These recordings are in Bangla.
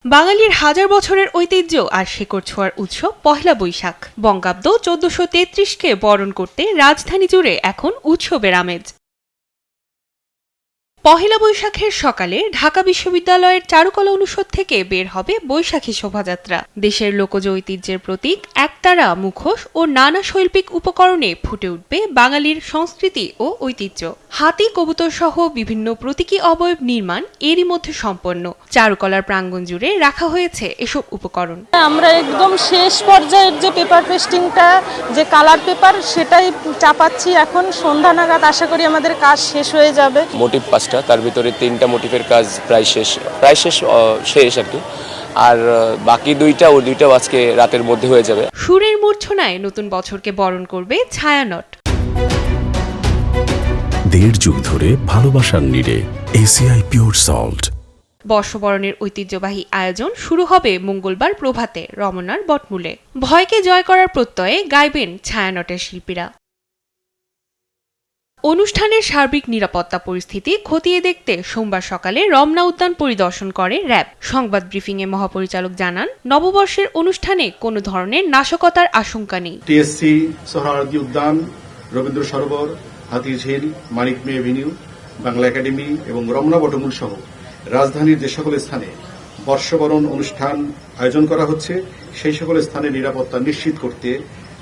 বাঙালির হাজার বছরের ঐতিহ্য আর শেকড় ছোঁয়ার উৎসব পহেলা বৈশাখ বঙ্গাব্দ ১৪৩৩-কে বরণ করতে রাজধানী জুড়ে এখন উৎসবের আমেজ। পহেলা বৈশাখের সকালে ঢাকা বিশ্ববিদ্যালয়ের চারুকলা অনুষদ থেকে বের হবে বৈশাখী শোভাযাত্রা। দেশের লোকজ ঐতিহ্যের প্রতীক একতারা, মুখোশ ও নানা শৈল্পিক উপকরণে ফুটে উঠবে বাঙালির সংস্কৃতি ও ঐতিহ্য। হাতি, কবুতর সহ বিভিন্ন প্রতীকী অবয়ব নির্মাণ এরই মধ্যে সম্পন্ন। চারুকলার প্রাঙ্গণ জুড়ে রাখা হয়েছে এসব উপকরণ। আমরা একদম শেষ পর্যায়ের যে পেপার পেস্টিংটা, যে কালার পেপার, সেটাই চাপাচ্ছি। এখন সন্ধ্যা নাগাদ আশা করি আমাদের কাজ শেষ হয়ে যাবে। মোটিভ 5টা, তার ভিতরে 3টা মোটিভের কাজ প্রায় শেষ আর কি। আর বাকি দুইটাও আজকে রাতের মধ্যে হয়ে যাবে। সুরের মূর্ছনায় নতুন বছরকে বরণ করবে ছায়ানট। 1.5 যুগ ধরে ভালোবাসার নিড়ে এসিআই পিওর সল্ট। বর্ষবরণের ঐতিহ্যবাহী আয়োজন শুরু হবে মঙ্গলবার প্রভাতে রমনার বটমূলে। ভয়কে জয় করার প্রত্যয়ে গাইবেন ছায়ানটের শিল্পীরা। অনুষ্ঠানের সার্বিক নিরাপত্তা পরিস্থিতি খতিয়ে দেখতে সোমবার সকালে রমনা উদ্যান পরিদর্শন করে র্যাব। সংবাদ ব্রিফিংয়ে মহাপরিচালক জানান, নববর্ষের অনুষ্ঠানে কোনো ধরনের নাশকতার আশঙ্কা নেই। টিএসসি, সোহরাওয়ার্দী উদ্যান, রবীন্দ্র সরোবর, হাতিঝিল, মানিক মে এভিনিউ, বাংলা একাডেমি এবং রমনা বটমূল সহ রাজধানীর যে সকল স্থানে বর্ষবরণ অনুষ্ঠান আয়োজন করা হচ্ছে সেই সকল স্থানে নিরাপত্তা নিশ্চিত করতে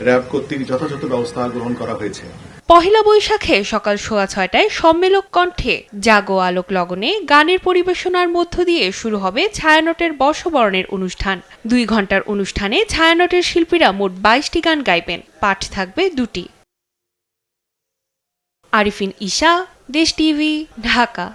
র্যাব কর্তৃক যথাযথ ব্যবস্থা গ্রহণ করা হয়েছে। পহেলা বৈশাখে সকাল 6:30টায় সম্মেলক কণ্ঠে জাগো আলোক লগনে গানের পরিবেশনার মধ্য দিয়ে শুরু হবে ছায়ানটের বর্ষবরণের অনুষ্ঠান। 2 ঘণ্টার অনুষ্ঠানে ছায়ানটের শিল্পীরা মোট 22টি গান গাইবেন। পাঠ থাকবে 2টি। আরিফিন ঈশা, দেশ টিভি, ঢাকা।